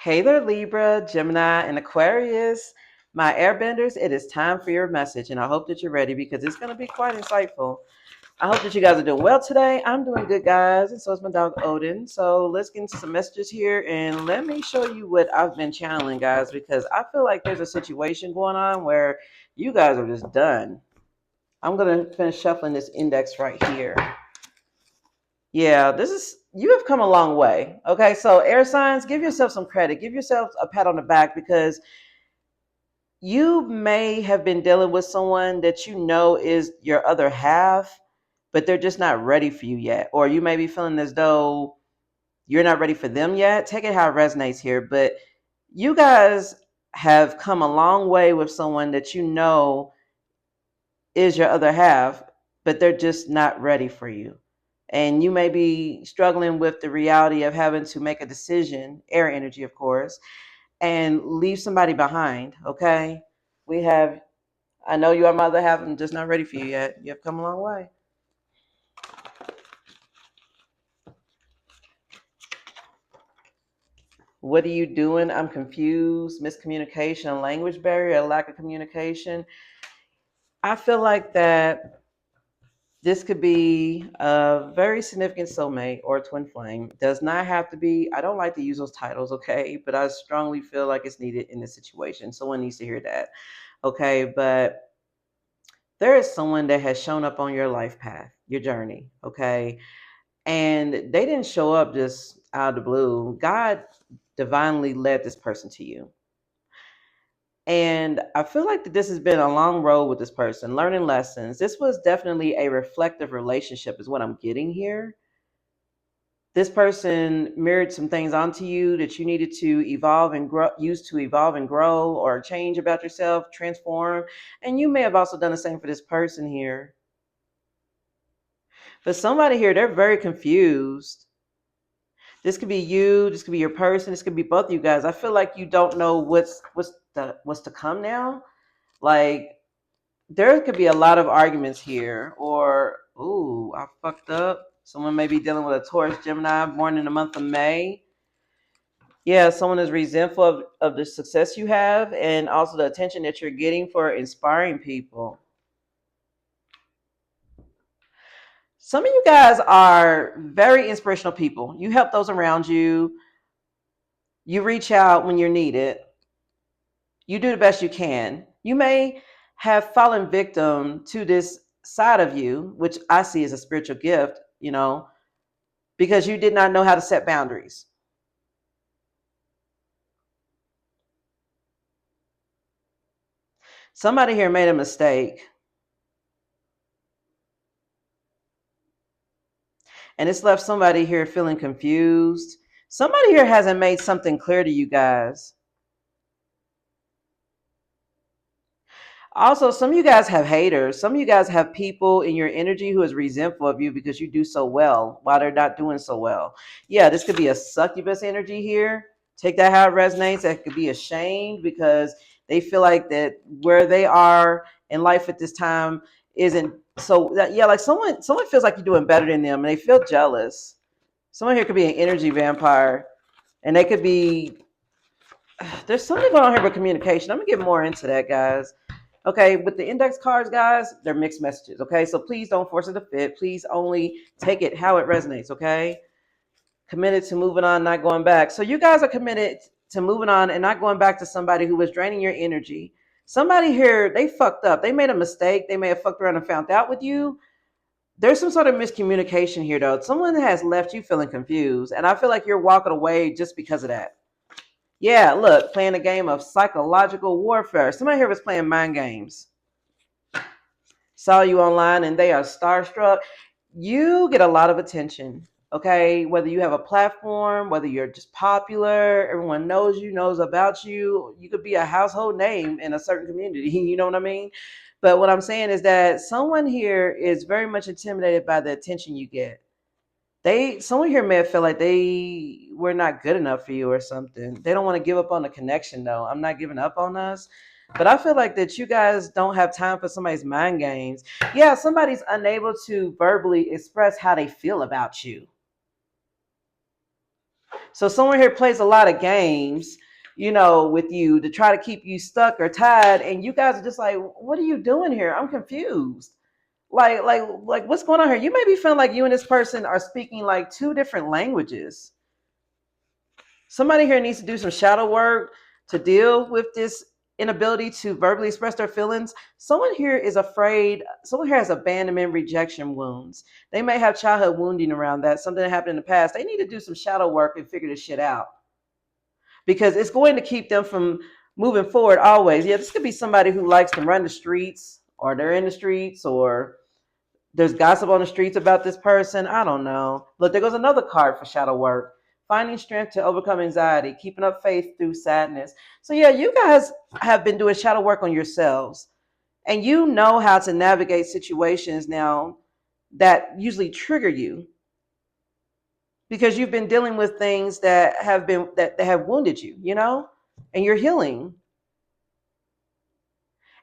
Hey there, Libra, Gemini, and Aquarius. My airbenders, it is time for your message, and I hope that you're ready because it's going to be quite insightful. I hope that you guys are doing well today. I'm doing good, guys, and so is my dog Odin. So let's get into some messages here, and let me show you what I've been channeling, guys, because I feel like there's a situation going on where you guys are just done. I'm going to finish shuffling this index right here. Yeah, you have come a long way. Okay, so air signs, give yourself some credit. Give yourself a pat on the back because you may have been dealing with someone that you know is your other half, but they're just not ready for you yet. Or you may be feeling as though you're not ready for them yet. Take it how it resonates here. But you guys have come a long way with someone that you know is your other half, but they're just not ready for you. And you may be struggling with the reality of having to make a decision, air energy, of course, and leave somebody behind. Okay. We have, I know you are my other half, I'm just not ready for you yet. You have come a long way. What are you doing? I'm confused. Miscommunication, language barrier, lack of communication. I feel like that this could be a very significant soulmate or twin flame. Does not have to be. I don't like to use those titles, okay? But I strongly feel like it's needed in this situation. Someone needs to hear that, okay? But there is someone that has shown up on your life path, your journey, okay? And they didn't show up just out of the blue. God divinely led this person to you. And I feel like that this has been a long road with this person, learning lessons. This was definitely a reflective relationship, is what I'm getting here. This person mirrored some things onto you that you needed to evolve and grow, use to evolve and grow, or change about yourself, transform. And you may have also done the same for this person here. But somebody here, they're very confused. This could be you. This could be your person. This could be both of you guys. I feel like you don't know what's to come now. Like there could be a lot of arguments here, or ooh, I fucked up. Someone may be dealing with a Taurus Gemini born in the month of May. Yeah, someone is resentful of the success you have and also the attention that you're getting for inspiring people. Some of you guys are very inspirational people. You help those around you. You reach out when you're needed. You do the best you can. You may have fallen victim to this side of you, which I see as a spiritual gift, because you did not know how to set boundaries. Somebody here made a mistake, and it's left somebody here feeling confused. Somebody here hasn't made something clear to you guys. Also, some of you guys have haters. Some of you guys have people in your energy who is resentful of you because you do so well while they're not doing so well. Yeah, this could be a succubus energy here. Take that how it resonates. That could be ashamed because they feel like that where they are in life at this time isn't so that, yeah, like someone feels like you're doing better than them and they feel jealous. Someone here could be an energy vampire and they could be there's something going on here with communication. I'm gonna get more into that, guys. Okay, with the index cards, guys, they're mixed messages. Okay, so please don't force it to fit. Please only take it how it resonates. Okay, committed to moving on, not going back. So you guys are committed to moving on and not going back to somebody who was draining your energy. Somebody here, they fucked up. They made a mistake. They may have fucked around and found out with you. There's some sort of miscommunication here, though. Someone has left you feeling confused, and I feel like you're walking away just because of that. Yeah, look, playing a game of psychological warfare. Somebody here was playing mind games. Saw you online and they are starstruck. You get a lot of attention, okay? Whether you have a platform, whether you're just popular, everyone knows you, knows about you. You could be a household name in a certain community, you know what I mean? But what I'm saying is that someone here is very much intimidated by the attention you get. Someone here may feel like they were not good enough for you or something. They don't want to give up on the connection though. I'm not giving up on us. But I feel like that you guys don't have time for somebody's mind games. Yeah, somebody's unable to verbally express how they feel about you. So someone here plays a lot of games, with you to try to keep you stuck or tied, and you guys are just like, what are you doing here? I'm confused. Like what's going on here? You may be feeling like you and this person are speaking like two different languages. Somebody here needs to do some shadow work to deal with this inability to verbally express their feelings. Someone here is afraid. Someone here has abandonment, rejection wounds. They may have childhood wounding around that, something that happened in the past. They need to do some shadow work and figure this shit out, because it's going to keep them from moving forward always. Yeah, this could be somebody who likes to run the streets, or they're in the streets, or there's gossip on the streets about this person. I don't know. Look, there goes another card for shadow work. Finding strength to overcome anxiety, keeping up faith through sadness. So yeah, you guys have been doing shadow work on yourselves, and you know how to navigate situations now that usually trigger you, because you've been dealing with things that have wounded you, and you're healing.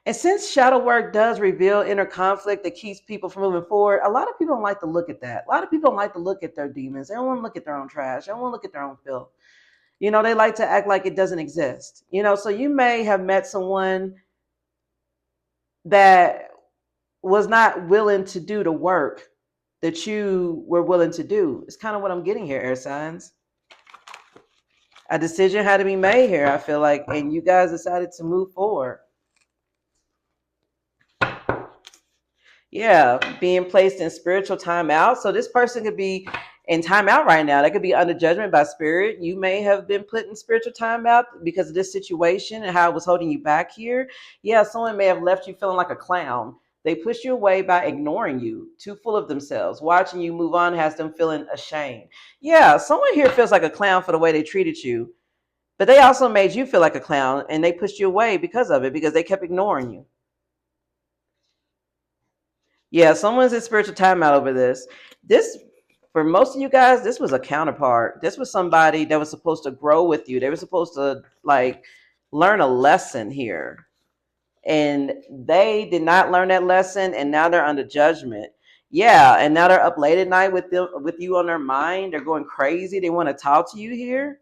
And since shadow work does reveal inner conflict that keeps people from moving forward, a lot of people don't like to look at that. A lot of people don't like to look at their demons. They don't want to look at their own trash. They don't want to look at their own filth. They like to act like it doesn't exist. So you may have met someone that was not willing to do the work that you were willing to do. It's kind of what I'm getting here, air signs. A decision had to be made here, I feel like, and you guys decided to move forward. Yeah, being placed in spiritual timeout. So this person could be in timeout right now. That could be under judgment by spirit. You may have been put in spiritual timeout because of this situation and how it was holding you back here. Yeah, someone may have left you feeling like a clown. They push you away by ignoring you, too full of themselves. Watching you move on has them feeling ashamed. Yeah, someone here feels like a clown for the way they treated you, but they also made you feel like a clown, and they pushed you away because of it, because they kept ignoring you. Yeah, someone's in spiritual timeout over this. This, for most of you guys, this was a counterpart. This was somebody that was supposed to grow with you. They were supposed to learn a lesson here, and they did not learn that lesson, and now they're under judgment. Yeah, and now they're up late at night with you on their mind. They're going crazy. They want to talk to you here.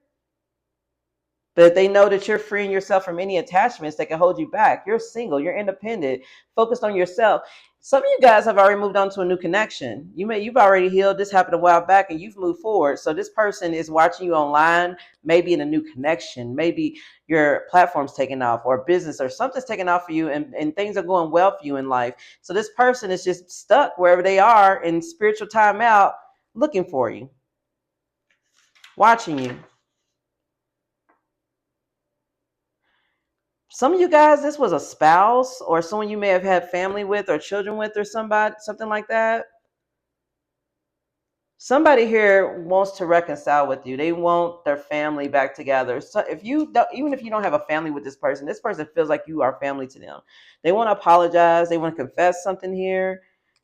But if they know that you're freeing yourself from any attachments that can hold you back, you're single, you're independent, focused on yourself. Some of you guys have already moved on to a new connection. You've already healed. This happened a while back, and you've moved forward. So this person is watching you online, maybe in a new connection. Maybe your platform's taking off, or business, or something's taking off for you, and things are going well for you in life. So this person is just stuck wherever they are in spiritual timeout, looking for you, watching you. Some of you guys, this was a spouse or someone you may have had family with or children with, or something like that. Somebody here wants to reconcile with you. They want their family back together. So even if you don't have a family with this person feels like you are family to them. They want to apologize. They want to confess something here.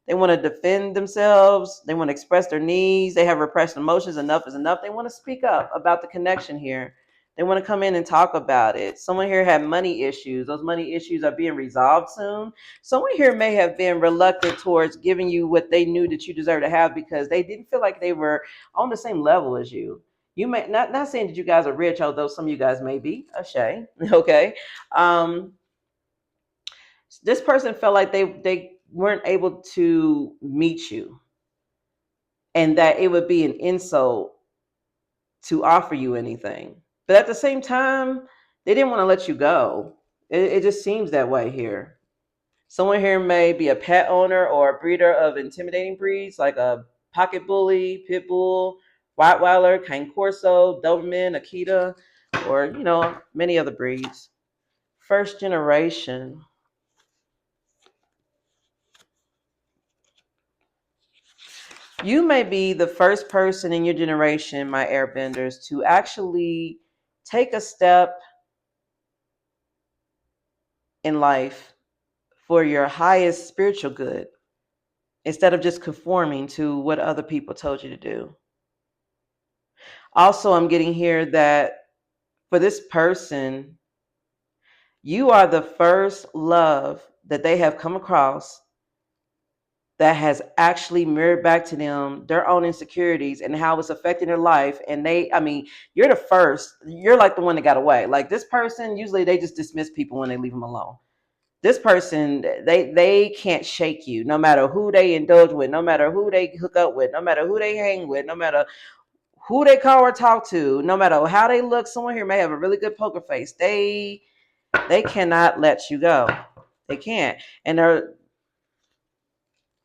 They want to defend themselves. They want to express their needs. They have repressed emotions. Enough is enough. They want to speak up about the connection here. They want to come in and talk about it. Someone here had money issues. Those money issues are being resolved soon. Someone here may have been reluctant towards giving you what they knew that you deserve to have, because they didn't feel like they were on the same level as you. You may not saying that you guys are rich, although some of you guys may be. Ashay, okay. This person felt like they weren't able to meet you, and that it would be an insult to offer you anything. But at the same time, they didn't want to let you go. It just seems that way here. Someone here may be a pet owner or a breeder of intimidating breeds, like a pocket bully, pit bull, Rottweiler, Cane Corso, Doberman, Akita, or many other breeds. First generation. You may be the first person in your generation, my airbenders, to actually take a step in life for your highest spiritual good, instead of just conforming to what other people told you to do. Also, I'm getting here that for this person, you are the first love that they have come across that has actually mirrored back to them their own insecurities and how it's affecting their life. And I mean, you're like the one that got away. Like this person, usually they just dismiss people when they leave them alone. This person, they can't shake you, no matter who they indulge with, no matter who they hook up with, no matter who they hang with, no matter who they call or talk to, no matter how they look. Someone here may have a really good poker face. They cannot let you go. They can't. And they're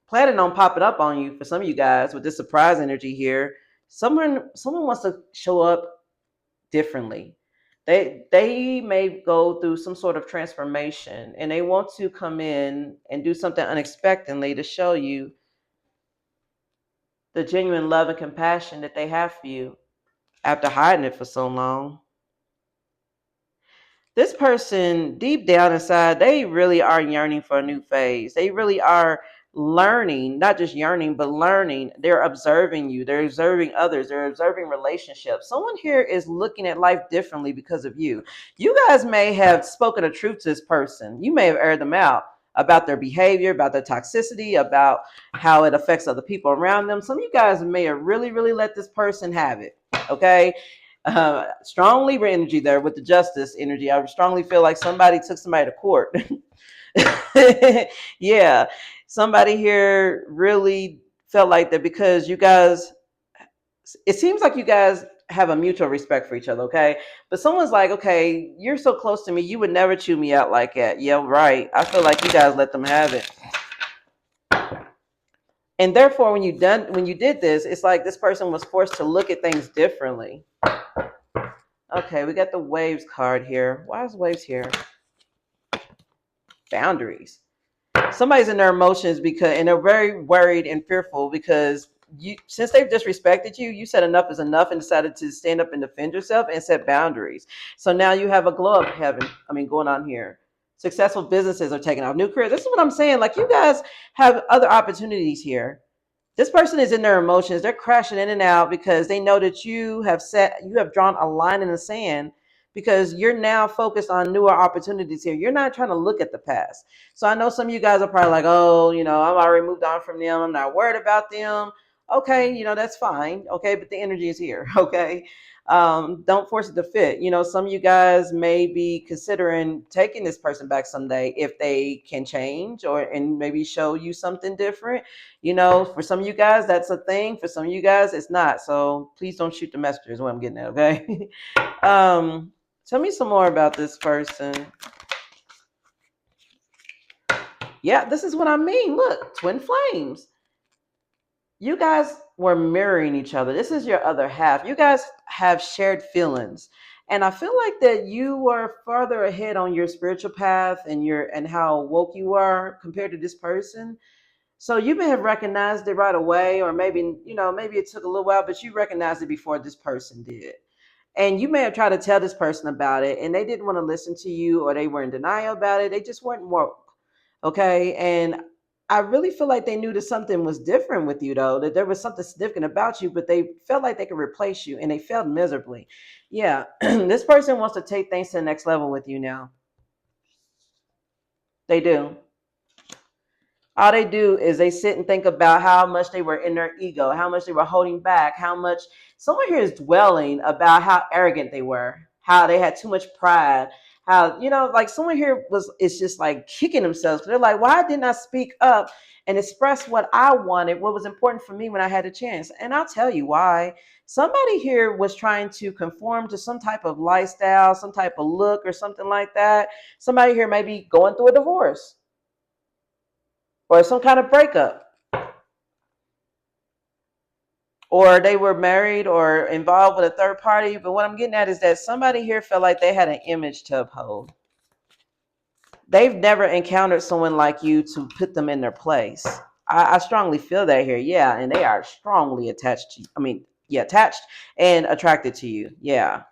planning on popping up on you for some of you guys with this surprise energy here. Someone wants to show up differently. They may go through some sort of transformation and they want to come in and do something unexpectedly to show you the genuine love and compassion that they have for you after hiding it for so long. This person, deep down inside, they really are yearning for a new phase. They really are learning, not just yearning, but learning. They're observing you, they're observing others, they're observing relationships. Someone here is looking at life differently because of you. You guys may have spoken the truth to this person, you may have aired them out about their behavior, about their toxicity, about how it affects other people around them. Some of you guys may have really let this person have it. Okay, strong Libra energy there with the justice energy. I strongly feel like somebody took somebody to court. Yeah, somebody here really felt like that because you guys, it seems like you guys have a mutual respect for each other, okay? But someone's like, okay, you're so close to me, you would never chew me out like that. Yeah, right. I feel like you guys let them have it. And therefore, when you did this, it's like this person was forced to look at things differently. Okay, we got the waves card here. Why is waves here? Boundaries. Somebody's in their emotions and they're very worried and fearful because since they've disrespected you, you said enough is enough and decided to stand up and defend yourself and set boundaries. So now you have a glow up going on here. Successful businesses are taking off. New career. This is what I'm saying. Like you guys have other opportunities here. This person is in their emotions. They're crashing in and out because they know that you have drawn a line in the sand because you're now focused on newer opportunities here. You're not trying to look at the past. So I know some of you guys are probably like, oh, I'm already moved on from them. I'm not worried about them. Okay, that's fine. Okay, but the energy is here. Okay. Don't force it to fit. Some of you guys may be considering taking this person back someday if they can change and maybe show you something different. For some of you guys, that's a thing. For some of you guys, it's not. So please don't shoot the messenger is what I'm getting at, okay? Tell me some more about this person. Yeah, this is what I mean. Look, twin flames. You guys were mirroring each other. This is your other half. You guys have shared feelings. And I feel like that you were farther ahead on your spiritual path and how woke you are compared to this person. So you may have recognized it right away, or maybe it took a little while, but you recognized it before this person did. And you may have tried to tell this person about it, and they didn't want to listen to you, or they were in denial about it. They just weren't woke. Okay. And I really feel like they knew that something was different with you, though, that there was something significant about you, but they felt like they could replace you, and they failed miserably. Yeah. This person wants to take things to the next level with you now. They do. All they do is they sit and think about how much they were in their ego, how much they were holding back, how much someone here is dwelling about how arrogant they were, how they had too much pride, how, like someone here is just like kicking themselves. They're like, why didn't I speak up and express what I wanted, what was important for me when I had a chance? And I'll tell you why. Somebody here was trying to conform to some type of lifestyle, some type of look or something like that. Somebody here may be going through a divorce or some kind of breakup, or they were married or involved with a third party. But what I'm getting at is that somebody here felt like they had an image to uphold. They've never encountered someone like you to put them in their place. I strongly feel that here. Yeah. And they are strongly attached to you. Attached and attracted to you. Yeah.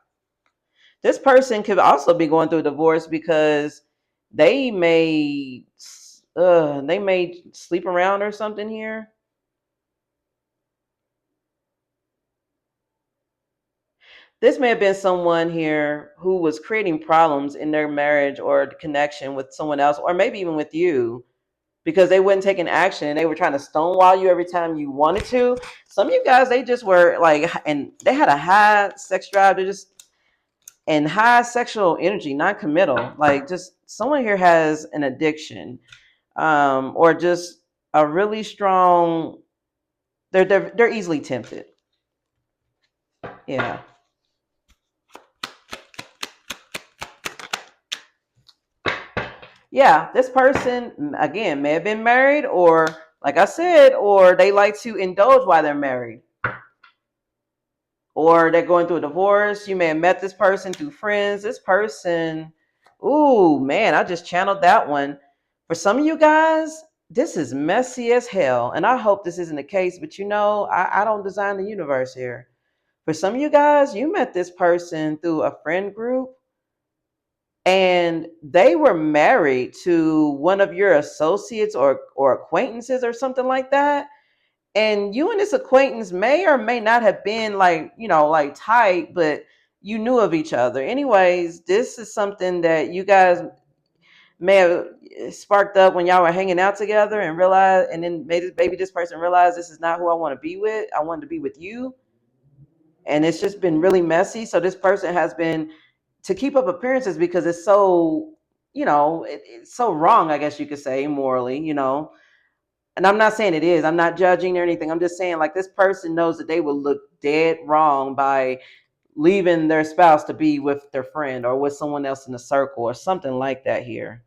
This person could also be going through a divorce because they may sleep around or something here. This may have been someone here who was creating problems in their marriage or connection with someone else, or maybe even with you. because they wouldn't take an action and they were trying to stonewall you every time you wanted to. Some of you guys, they just were like, and they had a high sex drive. They just and high sexual energy, non-committal. Like just someone here has an addiction, or just a really strong. They're easily tempted. Yeah. Yeah, this person again may have been married, or like I said, or they like to indulge while they're married, or they're going through a divorce. You may have met this person through friends. This person, ooh man, I just channeled that one. For some of you guys, this is messy as hell, and I hope this isn't the case. But I don't design the universe here. For some of you guys, you met this person through a friend group and they were married to one of your associates or acquaintances or something like that, and you and this acquaintance may or may not have been like like tight, but you knew of each other anyways. This is something that you guys may have sparked up when y'all were hanging out together and realized, and then maybe this person realized, this is not who I want to be with. I wanted to be with you, and it's just been really messy. So this person has been, to keep up appearances, because it's so it's so wrong, I guess you could say, morally, and I'm not saying it is, I'm not judging or anything, I'm just saying like this person knows that they will look dead wrong by leaving their spouse to be with their friend or with someone else in the circle or something like that here.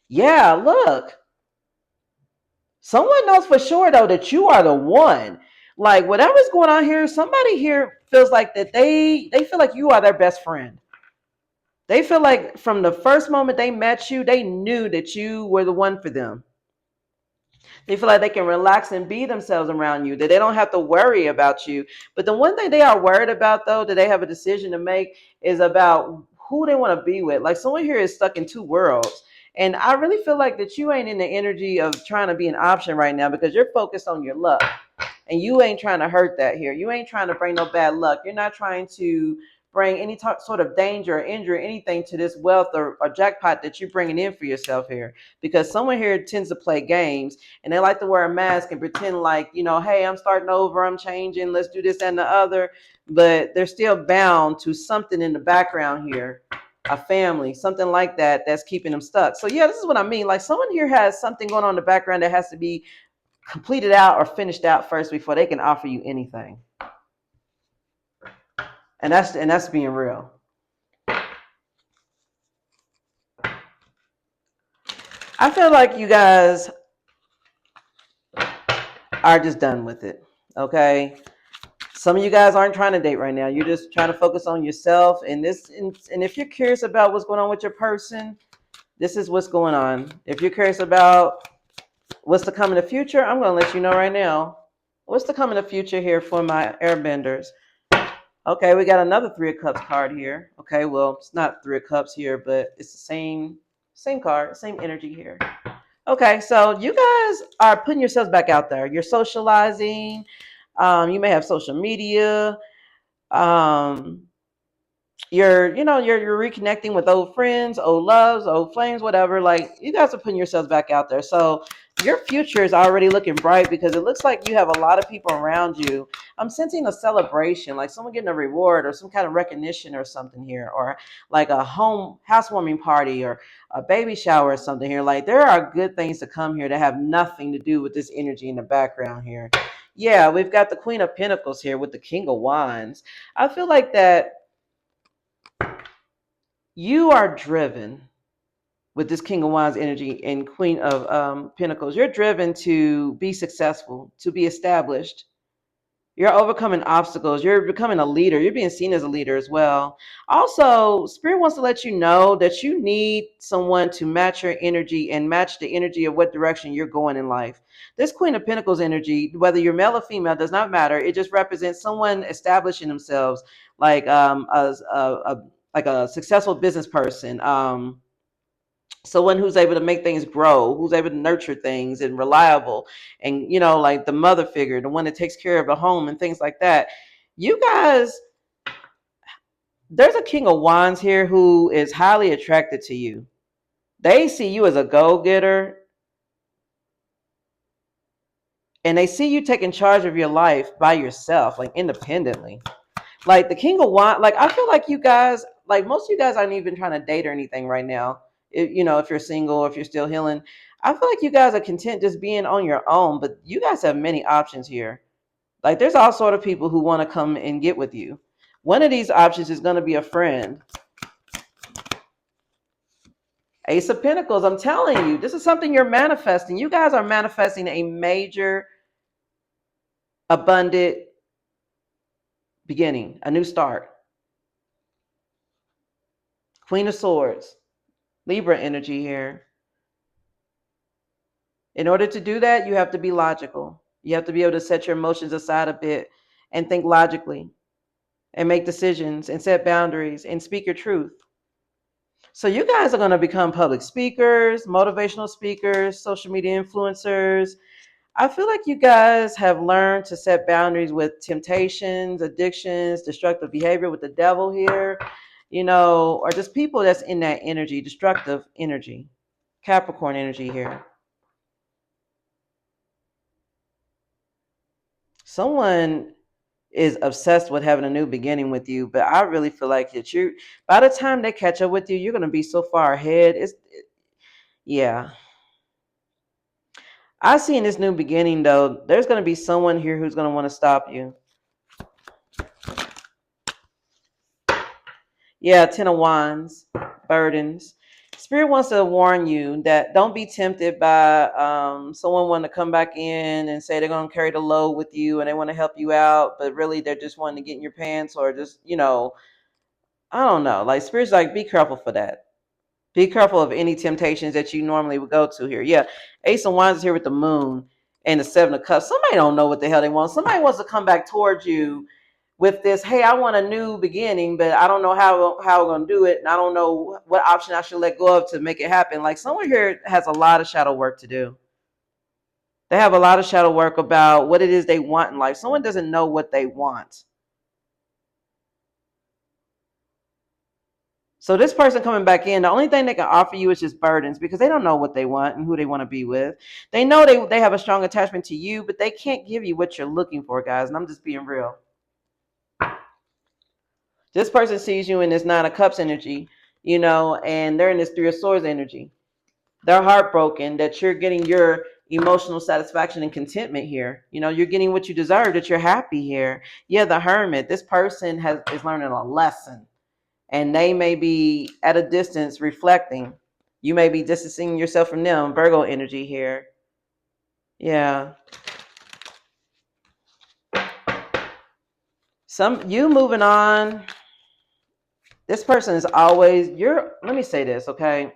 Yeah, look, someone knows for sure though that you are the one. Like whatever's going on here, somebody here feels like that they feel like you are their best friend. They feel like from the first moment they met you, they knew that you were the one for them. They feel like they can relax and be themselves around you, that they don't have to worry about you. But the one thing they are worried about, though, that they have a decision to make, is about who they want to be with. Like someone here is stuck in two worlds. And I really feel like that you ain't in the energy of trying to be an option right now, because you're focused on your luck. And you ain't trying to hurt that here. You ain't trying to bring no bad luck. You're not trying to bring any sort of danger or injury, anything to this wealth or jackpot that you're bringing in for yourself here. Because someone here tends to play games and they like to wear a mask and pretend like, hey, I'm starting over, I'm changing, let's do this and the other. But they're still bound to something in the background here, a family, something like that, that's keeping them stuck. So yeah, this is what I mean. Like someone here has something going on in the background that has to be completed out or finished out first before they can offer you anything. And that's being real. I feel like you guys are just done with it. Okay. Some of you guys aren't trying to date right now. You're just trying to focus on yourself. And if you're curious about what's going on with your person, this is what's going on. If you're curious about what's to come in the future, I'm going to let you know right now. What's to come in the future here for my airbenders? Okay, we got another Three of Cups card here. Okay, well, it's not Three of Cups here, but it's the same card, same energy here. Okay, so you guys are putting yourselves back out there. You're socializing. You may have social media. Um, you're reconnecting with old friends, old loves, old flames, whatever. Like you guys are putting yourselves back out there. So your future is already looking bright, because it looks like you have a lot of people around you. I'm sensing a celebration, like someone getting a reward or some kind of recognition or something here, or like a housewarming party or a baby shower or something here. Like there are good things to come here that have nothing to do with this energy in the background here. Yeah, we've got the Queen of Pentacles here with the King of Wands. I feel like that you are driven with this King of Wands energy and Queen of Pentacles. You're driven to be successful, to be established. You're overcoming obstacles. You're becoming a leader. You're being seen as a leader as well. Also, Spirit wants to let you know that you need someone to match your energy and match the energy of what direction you're going in life. This Queen of Pentacles energy, whether you're male or female, does not matter. It just represents someone establishing themselves, like like a successful business person. Someone who's able to make things grow, who's able to nurture things and reliable, and like the mother figure, the one that takes care of the home and things like that. You guys, there's a King of Wands here who is highly attracted to you. They see you as a go-getter. And they see you taking charge of your life by yourself, like independently. Like the King of Wands, like I feel like you guys, like most of you guys aren't even trying to date or anything right now. If you're single, if you're still healing, I feel like you guys are content just being on your own. But you guys have many options here. Like there's all sort of people who want to come and get with you. One of these options is going to be a friend. Ace of Pentacles, I'm telling you, this is something you're manifesting. You guys are manifesting a major, abundant beginning, a new start. Queen of Swords, Libra energy here. In order to do that, you have to be logical. You have to be able to set your emotions aside a bit and think logically and make decisions and set boundaries and speak your truth. So you guys are going to become public speakers, motivational speakers, social media influencers. I feel like you guys have learned to set boundaries with temptations, addictions, destructive behavior with the devil here, or just people that's in that energy, destructive energy, Capricorn energy here. Someone is obsessed with having a new beginning with you, but I really feel like that by the time they catch up with you, you're going to be so far ahead. Yeah. I see in this new beginning, though, there's going to be someone here who's going to want to stop you. Yeah, Ten of Wands, burdens. Spirit wants to warn you that don't be tempted by someone wanting to come back in and say they're going to carry the load with you and they want to help you out, but really they're just wanting to get in your pants or just, I don't know. Like Spirit's like, be careful for that. Be careful of any temptations that you normally would go to here. Yeah, Ace of Wands is here with the Moon and the Seven of Cups. Somebody don't know what the hell they want. Somebody wants to come back towards you with this, hey, I want a new beginning, but I don't know how we're going to do it. And I don't know what option I should let go of to make it happen. Like someone here has a lot of shadow work to do. They have a lot of shadow work about what it is they want in life. Someone doesn't know what they want. So this person coming back in, the only thing they can offer you is just burdens because they don't know what they want and who they want to be with. They know they have a strong attachment to you, but they can't give you what you're looking for, guys. And I'm just being real. This person sees you in this Nine of Cups energy, and they're in this Three of Swords energy. They're heartbroken that you're getting your emotional satisfaction and contentment here. You're getting what you deserve, that you're happy here. Yeah, the Hermit. This person is learning a lesson. And they may be at a distance reflecting. You may be distancing yourself from them. Virgo energy here. Yeah. You moving on. This person is always, let me say this, okay?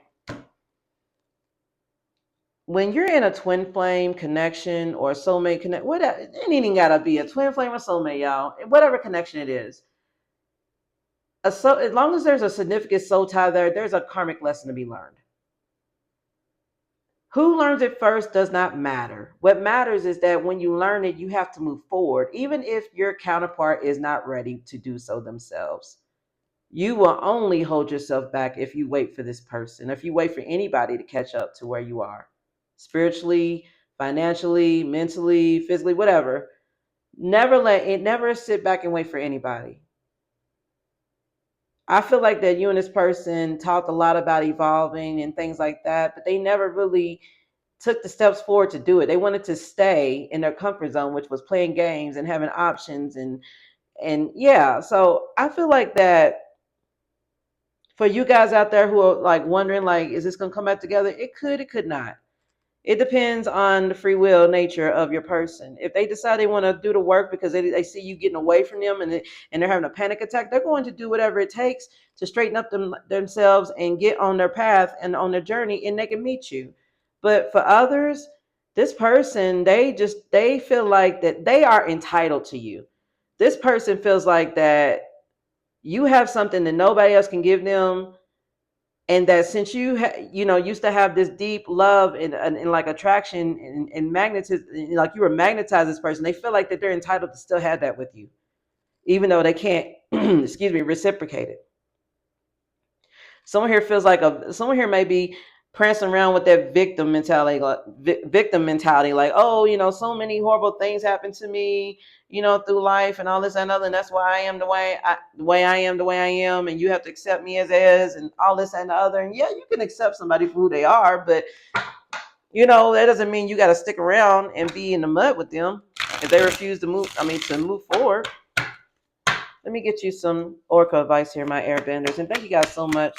When you're in a twin flame connection or a soulmate connection, whatever, it ain't even gotta be a twin flame or soulmate, y'all. Whatever connection it is. As long as there's a significant soul tie there, there's a karmic lesson to be learned. Who learns it first does not matter. What matters is that when you learn it, you have to move forward, even if your counterpart is not ready to do so themselves. You will only hold yourself back if you wait for this person, if you wait for anybody to catch up to where you are, spiritually, financially, mentally, physically, whatever. Never sit back and wait for anybody. I feel like that you and this person talked a lot about evolving and things like that, but they never really took the steps forward to do it. They wanted to stay in their comfort zone, which was playing games and having options and yeah. So I feel like that for you guys out there who are like wondering, like, is this gonna come back together? It could not. It depends on the free will nature of your person. If they decide they want to do the work because they see you getting away from them and they're having a panic attack, they're going to do whatever it takes to straighten up themselves and get on their path and on their journey, and they can meet you. But for others, this person, they feel like that they are entitled to you. This person feels like that you have something that nobody else can give them, and that since you used to have this deep love and like attraction and magnetism, like you were magnetized this person, they feel like that they're entitled to still have that with you, even though they can't excuse me, reciprocate it. Someone here feels like someone here may be prancing around with that victim mentality, like, oh, so many horrible things happen to me, through life and all this and other, and that's why I am the way I am, and you have to accept me as is, and all this and the other. And yeah, you can accept somebody for who they are, but that doesn't mean you got to stick around and be in the mud with them if they refuse to move forward. Let me get you some oracle advice here, my airbenders, and thank you guys so much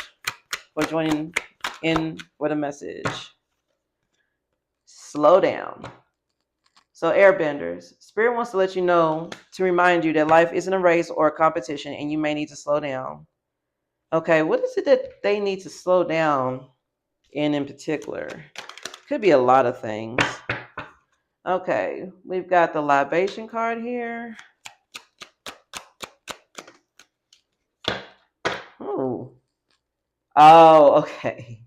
for joining in with a message. Slow down. So airbenders, spirit wants to let you know, to remind you that life isn't a race or a competition, and you may need to slow down. Okay, what is it that they need to slow down in particular? Could be a lot of things. Okay, we've got the libation card here. Oh, okay.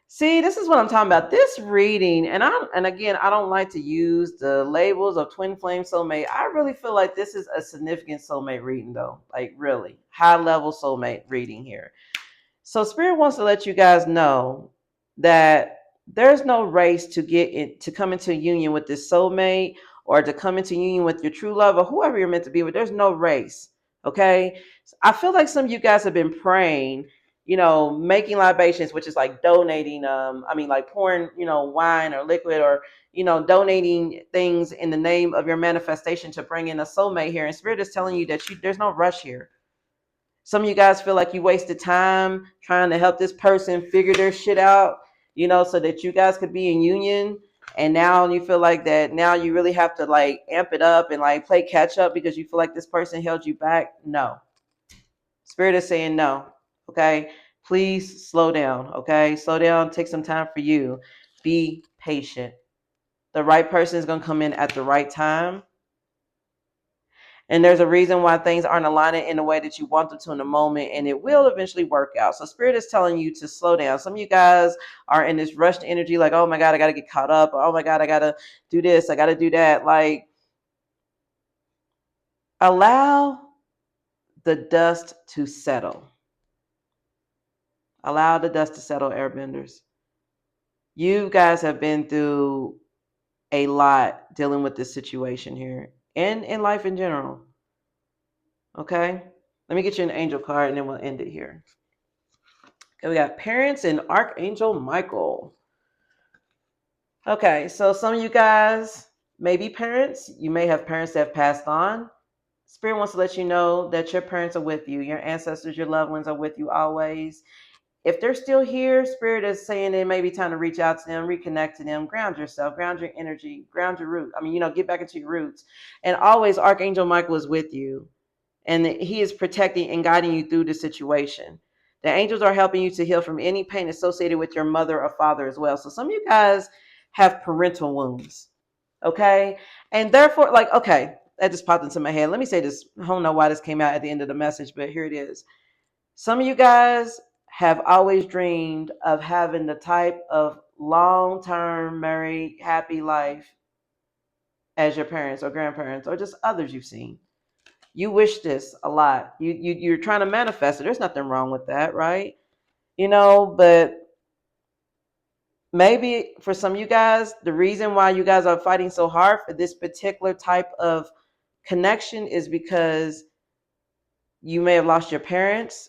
See, this is what I'm talking about. This reading, and again, I don't like to use the labels of twin flame soulmate. I really feel like this is a significant soulmate reading, though. Like, really high level soulmate reading here. So spirit wants to let you guys know that there's no race to come into union with this soulmate, or to come into union with your true love, or whoever you're meant to be with. There's no race. Okay. I feel like some of you guys have been praying, making libations, which is like donating, like pouring, wine or liquid, or, donating things in the name of your manifestation to bring in a soulmate here. And spirit is telling you that there's no rush here. Some of you guys feel like you wasted time trying to help this person figure their shit out, so that you guys could be in union. And now you feel like that now you really have to like amp it up and like play catch up because you feel like this person held you back. No. Spirit is saying no. Okay. Please slow down. Okay. Slow down. Take some time for you. Be patient. The right person is going to come in at the right time. And there's a reason why things aren't aligning in the way that you want them to in the moment, and it will eventually work out. So spirit is telling you to slow down. Some of you guys are in this rushed energy, like, oh my God, I got to get caught up. Or, oh my God, I got to do this. I got to do that. Like, allow the dust to settle. Allow the dust to settle, airbenders. You guys have been through a lot dealing with this situation here, and in life in general. Okay? Let me get you an angel card and then we'll end it here. Okay, we got parents and Archangel Michael. Okay, so some of you guys may be parents. You may have parents that have passed on. Spirit wants to let you know that your parents are with you. Your ancestors, your loved ones are with you always. If they're still here, Spirit is saying it may be time to reach out to them, reconnect to them, ground yourself, ground your energy, ground your root. Get back into your roots. And always Archangel Michael is with you. And he is protecting and guiding you through the situation. The angels are helping you to heal from any pain associated with your mother or father as well. So some of you guys have parental wounds, okay? And therefore, that just popped into my head. Let me say this. I don't know why this came out at the end of the message, but here it is. Some of you guys have always dreamed of having the type of long-term, married, happy life as your parents or grandparents or just others you've seen. You wish this a lot. You're trying to manifest it. There's nothing wrong with that, right? But maybe for some of you guys, the reason why you guys are fighting so hard for this particular type of connection is because you may have lost your parents.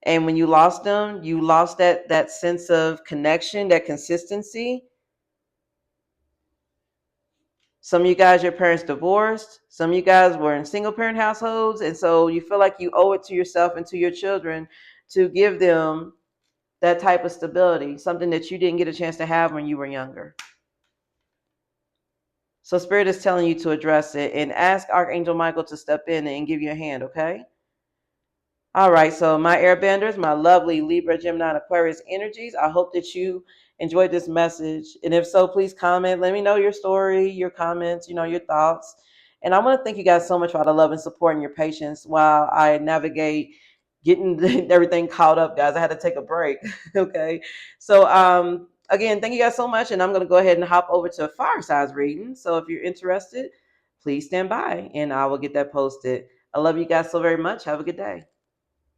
And when you lost them, you lost that sense of connection, that consistency. Some of you guys, your parents divorced. Some of you guys were in single parent households. And so you feel like you owe it to yourself and to your children to give them that type of stability, something that you didn't get a chance to have when you were younger. So Spirit is telling you to address it and ask Archangel Michael to step in and give you a hand, okay? All right, so my airbenders, my lovely Libra, Gemini, and Aquarius energies, I hope that you enjoyed this message. And if so, please comment. Let me know your story, your comments, your thoughts. And I want to thank you guys so much for all the love and support and your patience while I navigate getting everything caught up, guys. I had to take a break, okay? So again, thank you guys so much. And I'm going to go ahead and hop over to a fire signs reading. So if you're interested, please stand by and I will get that posted. I love you guys so very much. Have a good day.